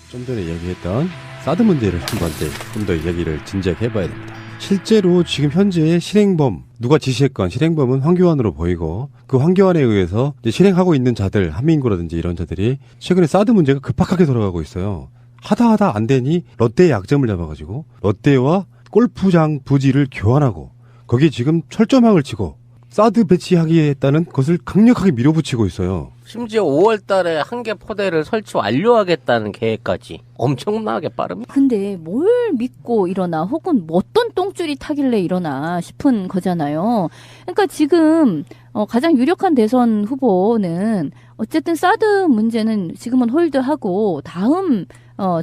좀 전에 이야기했던 사드 문제를 한번 좀 더 이야기를 진지하게 해봐야 됩니다. 실제로 지금 현재 실행범, 누가 지시했건 실행범은 황교안으로 보이고 그 황교안에 의해서 이제 실행하고 있는 자들, 한민구라든지 이런 자들이 최근에 사드 문제가 급박하게 돌아가고 있어요. 하다 안 되니 롯데의 약점을 잡아가지고 롯데와 골프장 부지를 교환하고 거기에 지금 철조망을 치고 사드 배치하겠다는 것을 강력하게 밀어붙이고 있어요. 심지어 5월 달에 한 개 포대를 설치 완료하겠다는 계획까지 엄청나게 빠릅니다. 근데 뭘 믿고 일어나 혹은 어떤 똥줄이 타길래 일어나 싶은 거잖아요. 그러니까 지금 가장 유력한 대선 후보는 어쨌든 사드 문제는 지금은 홀드하고 다음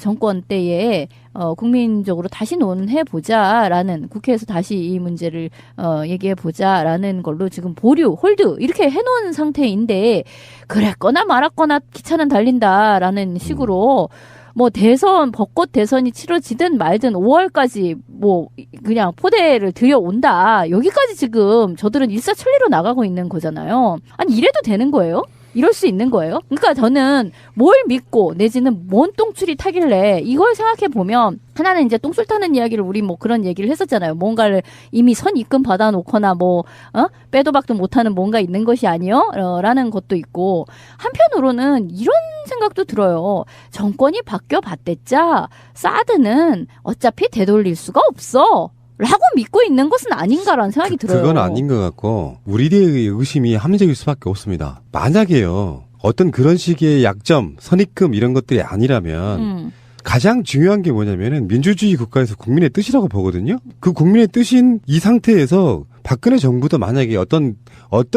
정권 때에 국민적으로 다시 논해보자라는, 국회에서 다시 이 문제를 얘기해보자라는 걸로 지금 보류, 홀드 이렇게 해놓은 상태인데, 그랬거나 말았거나 기차는 달린다라는 식으로 뭐 대선, 벚꽃 대선이 치러지든 말든 5월까지 뭐 그냥 포대를 들여온다, 여기까지 지금 저들은 일사천리로 나가고 있는 거잖아요. 아니 이래도 되는 거예요? 이럴 수 있는 거예요? 그러니까 저는 뭘 믿고 내지는 뭔 똥줄이 타길래, 이걸 생각해 보면 하나는 이제 똥줄 타는 이야기를 우리 뭐 그런 얘기를 했었잖아요. 뭔가를 이미 선 입금 받아놓거나 뭐 빼도 박도 못하는 뭔가 있는 것이 아니요? 라는 것도 있고, 한편으로는 이런 생각도 들어요. 정권이 바뀌어 봤댔자 사드는 어차피 되돌릴 수가 없어 라고 믿고 있는 것은 아닌가라는 생각이 들어요. 그건 아닌 것 같고 우리들의 의심이 합리적일 수밖에 없습니다. 만약에요, 어떤 그런 식의 약점, 선입금 이런 것들이 아니라면 가장 중요한 게 뭐냐면은 민주주의 국가에서 국민의 뜻이라고 보거든요. 그 국민의 뜻인 이 상태에서 박근혜 정부도 만약에 어떤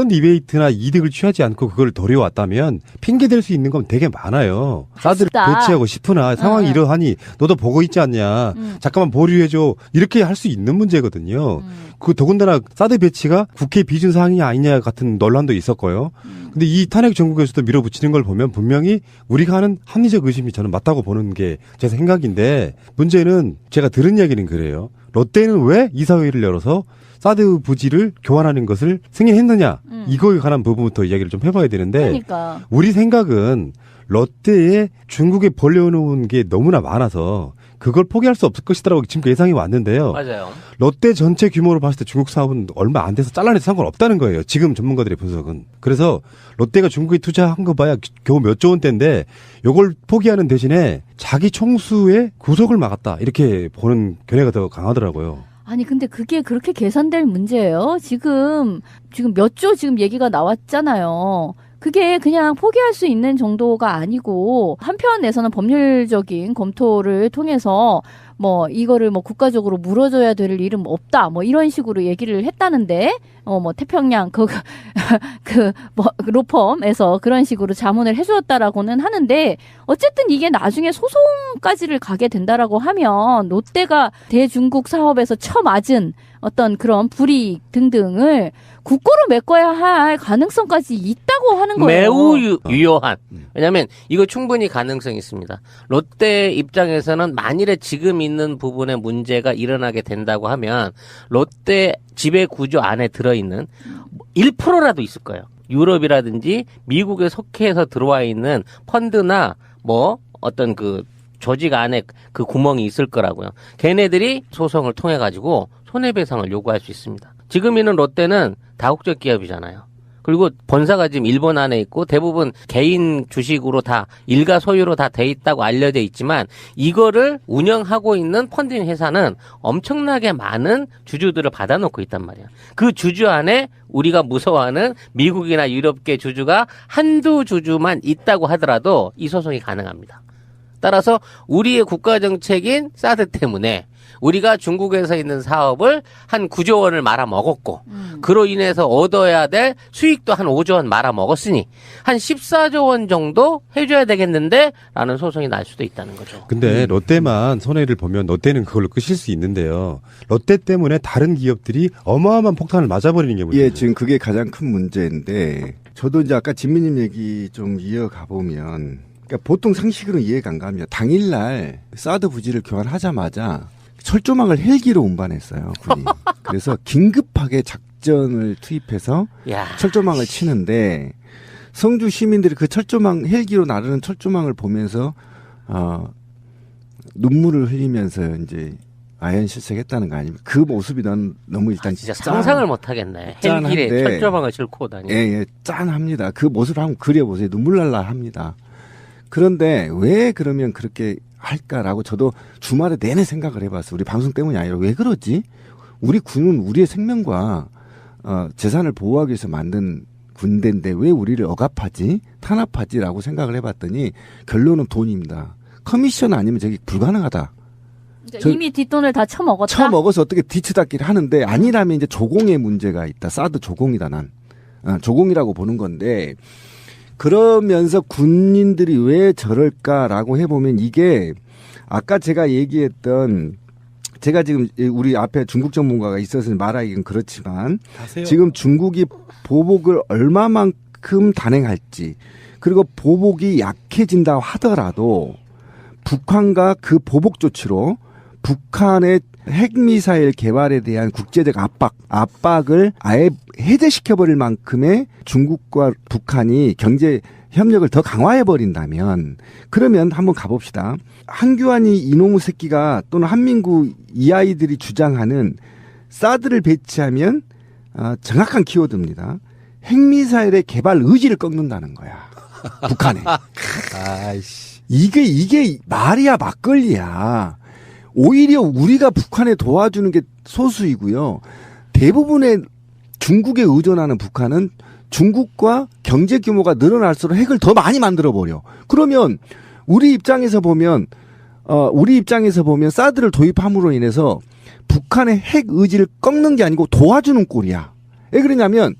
디베이트나 이득을 취하지 않고 그걸 도려왔다면 핑계댈 수 있는 건 되게 많아요. 사드를 배치하고 싶으나 상황이 이러하니 너도 보고 있지 않냐. 잠깐만 보류해줘. 이렇게 할 수 있는 문제거든요. 그 더군다나 사드 배치가 국회 비준 사항이 아니냐 같은 논란도 있었고요. 근데 이 탄핵 정국에서도 밀어붙이는 걸 보면 분명히 우리가 하는 합리적 의심이 저는 맞다고 보는 게 제 생각인데, 문제는 제가 들은 이야기는 그래요. 롯데는 왜 이사회를 열어서 사드 부지를 교환하는 것을 승인했느냐, 이거에 관한 부분부터 이야기를 좀 해봐야 되는데, 그러니까. 우리 생각은 롯데에 중국에 벌려놓은 게 너무나 많아서 그걸 포기할 수 없을 것이다라고 지금 예상이 왔는데요. 맞아요. 롯데 전체 규모로 봤을 때 중국 사업은 얼마 안 돼서 잘라내도 상관없다는 거예요. 지금 전문가들의 분석은. 그래서 롯데가 중국에 투자한 거 봐야 겨우 몇 조 원대인데 요걸 포기하는 대신에 자기 총수의 구속을 막았다, 이렇게 보는 견해가 더 강하더라고요. 아니 근데 그게 그렇게 계산될 문제예요? 지금 몇 조 지금 얘기가 나왔잖아요. 그게 그냥 포기할 수 있는 정도가 아니고, 한편에서는 법률적인 검토를 통해서 뭐 이거를 뭐 국가적으로 물어줘야 될 일은 없다, 뭐 이런 식으로 얘기를 했다는데, 뭐 태평양 뭐 로펌에서 그런 식으로 자문을 해주었다라고는 하는데, 어쨌든 이게 나중에 소송까지를 가게 된다라고 하면 롯데가 대중국 사업에서 처맞은 어떤 그런 불이익 등등을 국고로 메꿔야 할 가능성까지 있다고 하는 거예요. 매우 유효한. 왜냐하면 이거 충분히 가능성이 있습니다. 롯데 입장에서는 만일에 지금 있는 부분에 문제가 일어나게 된다고 하면 롯데 지배 구조 안에 들어있는 1%라도 있을 거예요. 유럽이라든지 미국에 속해서 들어와 있는 펀드나 뭐 어떤 그 조직 안에 그 구멍이 있을 거라고요. 걔네들이 소송을 통해 가지고 손해배상을 요구할 수 있습니다. 지금 있는 롯데는 다국적 기업이잖아요. 그리고 본사가 지금 일본 안에 있고 대부분 개인 주식으로 다 일가 소유로 다 돼 있다고 알려져 있지만, 이거를 운영하고 있는 펀딩 회사는 엄청나게 많은 주주들을 받아놓고 있단 말이야. 그 주주 안에 우리가 무서워하는 미국이나 유럽계 주주가 한두 주주만 있다고 하더라도 이 소송이 가능합니다. 따라서 우리의 국가정책인 사드 때문에 우리가 중국에서 있는 사업을 한 9조 원을 말아먹었고, 그로 인해서 얻어야 될 수익도 한 5조 원 말아먹었으니 한 14조 원 정도 해줘야 되겠는데 라는 소송이 날 수도 있다는 거죠. 근데 롯데만 손해를 보면 롯데는 그걸로 끝일 수 있는데요. 롯데 때문에 다른 기업들이 어마어마한 폭탄을 맞아버리는 게 문제예요. 예, 지금 그게 가장 큰 문제인데, 저도 이제 아까 진미님 얘기 좀 이어가 보면, 그러니까 보통 상식으로 이해가 안 가면 당일날 사드 부지를 교환하자마자 철조망을 헬기로 운반했어요, 군이. 그래서 긴급하게 작전을 투입해서 철조망을 치는데, 성주 시민들이 그 철조망, 헬기로 나르는 철조망을 보면서 눈물을 흘리면서 이제 아연 실색했다는 거 아닙니까? 그 모습이 난 너무 일단 진짜 상상을 못 하겠네. 헬길에 짠한데. 철조망을 싣고 다니는. 예, 짠합니다. 그 모습을 한번 그려보세요. 눈물 날라 합니다. 그런데 왜 그러면 그렇게 할까라고 저도 주말에 내내 생각을 해봤어요. 우리 방송 때문이 아니라 왜 그러지? 우리 군은 우리의 생명과 재산을 보호하기 위해서 만든 군대인데 왜 우리를 억압하지? 탄압하지라고 생각을 해봤더니 결론은 돈입니다. 커미션 아니면 저기 불가능하다. 그러니까 이미 뒷돈을 다 쳐먹었다. 쳐먹어서 어떻게 뒤치닫기를 하는데 아니라면 이제 조공의 문제가 있다. 사드 조공이다 난. 조공이라고 보는 건데 그러면서 군인들이 왜 저럴까라고 해보면 이게 아까 제가 얘기했던 제가 지금 우리 앞에 중국 전문가가 있어서 말하기는 그렇지만 지금 중국이 보복을 얼마만큼 단행할지 그리고 보복이 약해진다 하더라도 북한과 그 보복 조치로 북한의 핵미사일 개발에 대한 국제적 압박을 아예 해제시켜버릴 만큼의 중국과 북한이 경제 협력을 더 강화해버린다면 그러면 한번 가봅시다. 한규환이 이놈의 새끼가 또는 한민구 이 아이들이 주장하는 사드를 배치하면 정확한 키워드입니다. 핵미사일의 개발 의지를 꺾는다는 거야. 북한에. 아이씨. 이게 말이야 막걸리야. 오히려 우리가 북한에 도와주는 게 소수이고요. 대부분의 중국에 의존하는 북한은 중국과 경제 규모가 늘어날수록 핵을 더 많이 만들어 버려. 그러면 우리 입장에서 보면 사드를 도입함으로 인해서 북한의 핵 의지를 꺾는 게 아니고 도와주는 꼴이야. 왜 그러냐면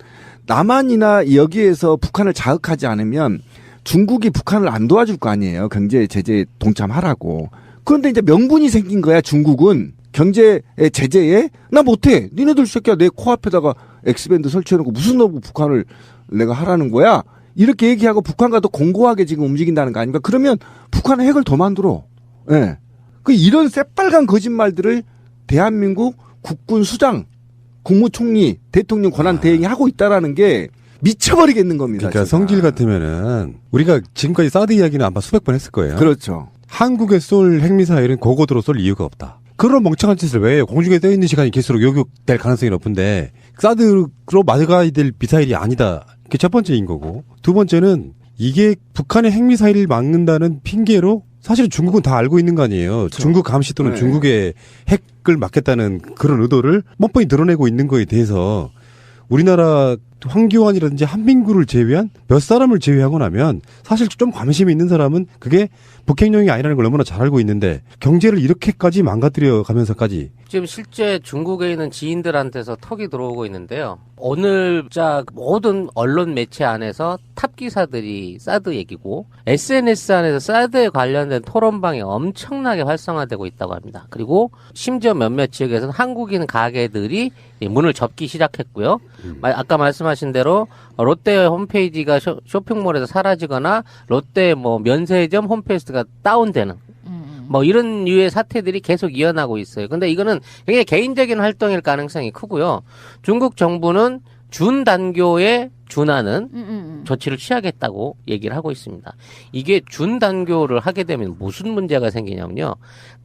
남한이나 여기에서 북한을 자극하지 않으면 중국이 북한을 안 도와줄 거 아니에요. 경제 제재 동참하라고. 그런데 이제 명분이 생긴 거야. 중국은 경제 제재에 나 못해. 니네들 새끼야 내 코앞에다가 엑스밴드 설치해놓고 무슨 너 북한을 내가 하라는 거야. 이렇게 얘기하고 북한과 더 공고하게 지금 움직인다는 거 아닙니까? 그러면 북한은 핵을 더 만들어. 예. 그 이런 새빨간 거짓말들을 대한민국 국군 수장, 국무총리, 대통령 권한 대행이 하고 있다라는 게 미쳐버리겠는 겁니다. 그러니까 제가. 성질 같으면은 우리가 지금까지 사드 이야기는 아마 수백 번 했을 거예요. 그렇죠. 한국에 쏠 핵미사일은 고고도로 쏠 이유가 없다. 그런 멍청한 짓을 왜 해요? 공중에 떠 있는 시간이 길수록 요격될 가능성이 높은데 사드로 맞아가야 될 미사일이 아니다. 그게 첫 번째인 거고. 두 번째는 이게 북한의 핵미사일을 막는다는 핑계로 사실 중국은 다 알고 있는 거 아니에요. 그렇죠. 중국 감시 또는 네. 중국의 핵을 막겠다는 그런 의도를 뻔뻔히 드러내고 있는 거에 대해서 우리나라 황교안이라든지 한민구를 제외한 몇 사람을 제외하고 나면 사실 좀 관심이 있는 사람은 그게 북핵용이 아니라는 걸 너무나 잘 알고 있는데 경제를 이렇게까지 망가뜨려 가면서까지 지금 실제 중국에 있는 지인들한테서 턱이 들어오고 있는데요. 오늘 모든 언론 매체 안에서 탑 기사들이 사드 얘기고 SNS 안에서 사드에 관련된 토론방이 엄청나게 활성화되고 있다고 합니다. 그리고 심지어 몇몇 지역에서는 한국인 가게들이 문을 접기 시작했고요. 아까 말씀하신 대로 롯데 홈페이지가 쇼핑몰에서 사라지거나 롯데 면세점 홈페이지가 다운되는 이런 류의 사태들이 계속 이어나고 있어요. 근데 이거는 굉장히 개인적인 활동일 가능성이 크고요. 중국 정부는 준단교에 준하는 조치를 취하겠다고 얘기를 하고 있습니다. 이게 준단교를 하게 되면 무슨 문제가 생기냐면요.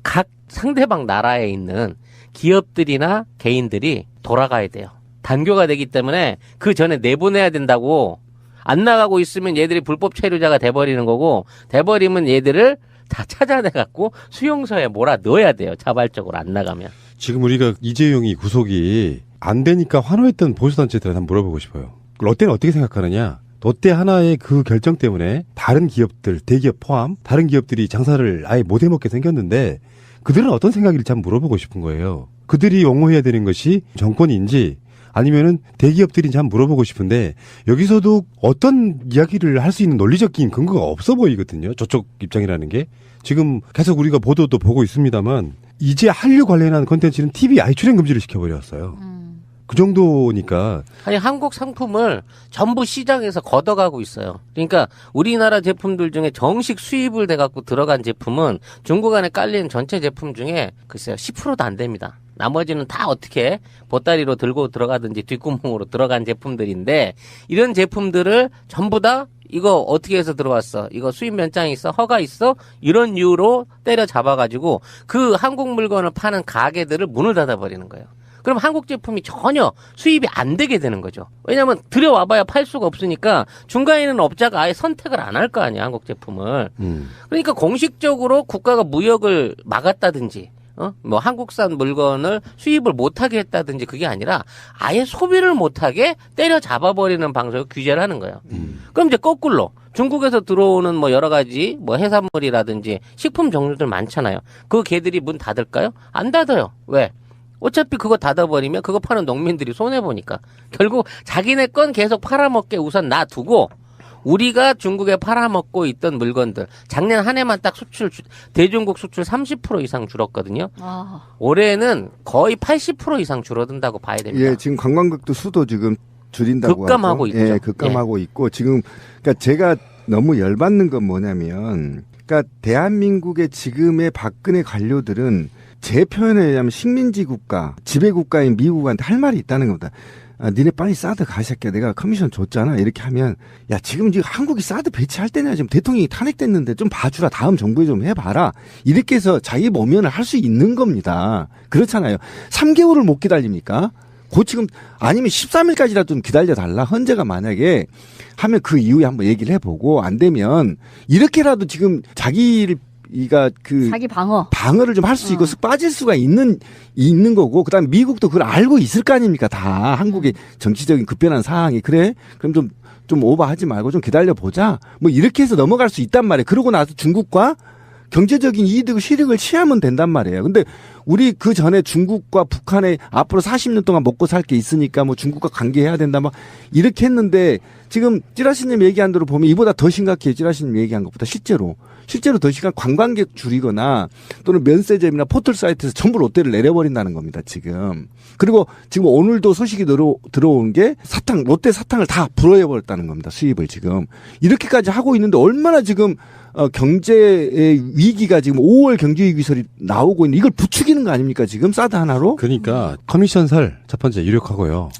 각 상대방 나라에 있는 기업들이나 개인들이 돌아가야 돼요. 단교가 되기 때문에 그 전에 내보내야 된다고. 안 나가고 있으면 얘들이 불법 체류자가 돼버리는 거고, 돼버리면 얘들을 다 찾아내갖고 수용소에 몰아 넣어야 돼요. 자발적으로 안 나가면. 지금 우리가 이재용이 구속이 안 되니까 환호했던 보수단체들한테 한번 물어보고 싶어요. 롯데는 어떻게 생각하느냐? 롯데 하나의 그 결정 때문에 다른 기업들, 대기업 포함 다른 기업들이 장사를 아예 못 해먹게 생겼는데 그들은 어떤 생각일지 한번 물어보고 싶은 거예요. 그들이 옹호해야 되는 것이 정권인지 아니면은 대기업들인지 한번 물어보고 싶은데 여기서도 어떤 이야기를 할 수 있는 논리적인 근거가 없어 보이거든요. 저쪽 입장이라는 게. 지금 계속 우리가 보도도 보고 있습니다만 이제 한류 관련한 콘텐츠는 TV 아예 출연 금지를 시켜버렸어요. 그 정도니까. 아니 한국 상품을 전부 시장에서 걷어가고 있어요. 그러니까 우리나라 제품들 중에 정식 수입을 돼갖고 들어간 제품은 중국 안에 깔린 전체 제품 중에 글쎄요 10%도 안 됩니다. 나머지는 다 어떻게 보따리로 들고 들어가든지 뒷구멍으로 들어간 제품들인데 이런 제품들을 전부 다 이거 어떻게 해서 들어왔어? 이거 수입 면장이 있어? 허가 있어? 이런 이유로 때려 잡아가지고 그 한국 물건을 파는 가게들을 문을 닫아버리는 거예요. 그럼 한국 제품이 전혀 수입이 안 되게 되는 거죠. 왜냐하면 들여와봐야 팔 수가 없으니까 중간에 있는 업자가 아예 선택을 안 할 거 아니야, 한국 제품을. 그러니까 공식적으로 국가가 무역을 막았다든지 뭐 한국산 물건을 수입을 못하게 했다든지 그게 아니라 아예 소비를 못하게 때려 잡아버리는 방식으로 규제를 하는 거예요. 그럼 이제 거꾸로 중국에서 들어오는 뭐 여러 가지 뭐 해산물이라든지 식품 종류들 많잖아요. 그 개들이 문 닫을까요? 안 닫아요. 왜? 어차피 그거 닫아버리면 그거 파는 농민들이 손해보니까 결국 자기네 건 계속 팔아먹게 우선 놔두고 우리가 중국에 팔아먹고 있던 물건들 작년 한 해만 딱 대중국 수출 30% 이상 줄었거든요. 올해는 거의 80% 이상 줄어든다고 봐야 됩니다. 예, 지금 관광객도 수도 지금 줄인다고 급감하고 하고. 있죠. 예, 급감하고 있고 지금 그러니까 제가 너무 열받는 건 뭐냐면 그러니까 대한민국의 지금의 박근혜 관료들은 제 표현에 의하면 식민지 국가, 지배 국가인 미국한테 할 말이 있다는 겁니다. 아, 니네 빨리 사드 가, 새끼야. 내가 커미션 줬잖아. 이렇게 하면, 야, 지금 한국이 사드 배치할 때냐. 지금 대통령이 탄핵됐는데 좀 봐주라. 다음 정부에 좀 해봐라. 이렇게 해서 자기 모면을 할 수 있는 겁니다. 그렇잖아요. 3개월을 못 기다립니까? 지금, 아니면 13일까지라도 좀 기다려달라. 헌재가 만약에 하면 그 이후에 한번 얘기를 해보고, 안 되면, 이렇게라도 지금 자기를 자기 방어를 좀 할 수 있고 쓱 빠질 수가 있는 거고 그다음에 미국도 그걸 알고 있을 거 아닙니까 다 한국의 정치적인 급변한 상황이 그래 그럼 좀 오버하지 말고 좀 기다려 보자 뭐 이렇게 해서 넘어갈 수 있단 말이에요. 그러고 나서 중국과 경제적인 이득 실익을 취하면 된단 말이에요. 근데 우리 그 전에 중국과 북한에 앞으로 40년 동안 먹고 살 게 있으니까 뭐 중국과 관계해야 된다 막 이렇게 했는데 지금 찌라시님 얘기한 대로 보면 이보다 더 심각해요. 찌라시님 얘기한 것보다 실제로 더 심각 관광객 줄이거나 또는 면세점이나 포털 사이트에서 전부 롯데를 내려버린다는 겁니다. 지금. 그리고 지금 오늘도 소식이 들어온 게 롯데 사탕을 다 불어버렸다는 겁니다. 수입을 지금. 이렇게까지 하고 있는데 얼마나 지금 경제의 위기가 지금 5월 경제위기설이 나오고 있는 이걸 부추기는 거 아닙니까 지금 사드 하나로? 그러니까 커미션설 첫 번째 유력하고요.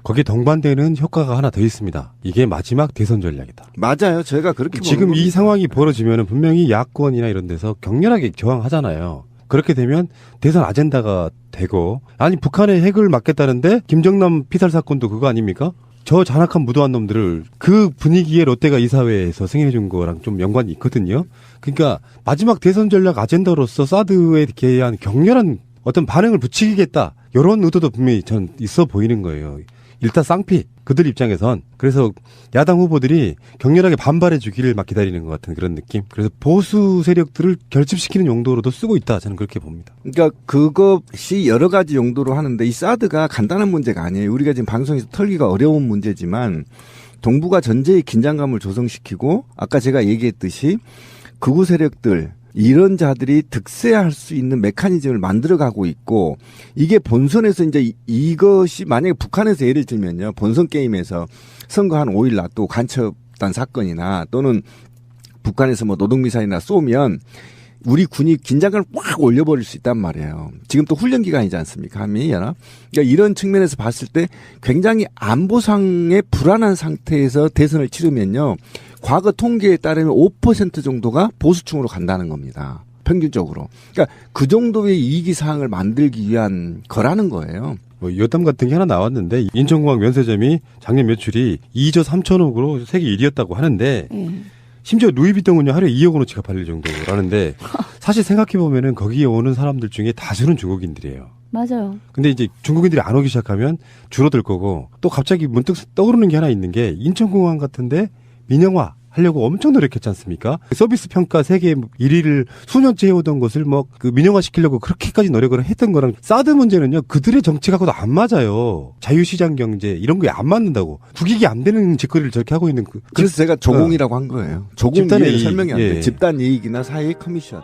거기에 동반되는 효과가 하나 더 있습니다. 이게 마지막 대선 전략이다. 맞아요. 제가 그렇게 지금 이 상황이 벌어지면 분명히 야권이나 이런 데서 격렬하게 저항하잖아요. 그렇게 되면 대선 아젠다가 되고 아니 북한의 핵을 막겠다는데 김정남 피살 사건도 그거 아닙니까? 저 잔악한 무도한 놈들을 그 분위기에 롯데가 이사회에서 승인해 준 거랑 좀 연관이 있거든요. 그러니까 마지막 대선 전략 아젠다로서 사드에 대한 격렬한 어떤 반응을 부추기겠다. 이런 의도도 분명히 전 있어 보이는 거예요. 일단 쌍피 그들 입장에선 그래서 야당 후보들이 격렬하게 반발해 주기를 막 기다리는 것 같은 그런 느낌. 그래서 보수 세력들을 결집시키는 용도로도 쓰고 있다. 저는 그렇게 봅니다. 그러니까 그것이 여러 가지 용도로 하는데 이 사드가 간단한 문제가 아니에요. 우리가 지금 방송에서 털기가 어려운 문제지만 동북아 전체의 긴장감을 조성시키고 아까 제가 얘기했듯이 극우 세력들 이런 자들이 득세할 수 있는 메커니즘을 만들어가고 있고 이게 본선에서 이제 이것이 만약에 북한에서 예를 들면요. 본선 게임에서 선거 한 5일 놔두고 간첩단 사건이나 또는 북한에서 뭐 노동미사일이나 쏘면 우리 군이 긴장감을 확 올려버릴 수 있단 말이에요. 지금 또 훈련 기간이지 않습니까? 한미연합. 그러니까 이런 측면에서 봤을 때 굉장히 안보상의 불안한 상태에서 대선을 치르면요. 과거 통계에 따르면 5% 정도가 보수층으로 간다는 겁니다. 평균적으로. 그러니까 그 정도의 이익이 사항을 만들기 위한 거라는 거예요. 뭐 여담 같은 게 하나 나왔는데 인천공항 면세점이 작년 매출이 2조 3천억으로 세계 1위였다고 하는데 심지어 루이비통은요 하루에 2억 원어치가 팔릴 정도라는데 사실 생각해보면은 거기에 오는 사람들 중에 다수는 중국인들이에요. 맞아요. 근데 이제 중국인들이 안 오기 시작하면 줄어들 거고 또 갑자기 문득 떠오르는 게 하나 있는 게 인천공항 같은데 민영화 하려고 엄청 노력했지 않습니까? 서비스 평가 세계 1위를 수년째 해오던 것을 뭐 그 민영화 시키려고 그렇게까지 노력을 했던 거랑 사드 문제는요 그들의 정책하고도 안 맞아요. 자유시장 경제 이런 거에 안 맞는다고 국익이 안 되는 짓거리를 저렇게 하고 있는 그래서 제가 조공이라고 한 거예요. 조공 집단의 설명이 안 돼. 예. 집단 이익이나 사회 커미션.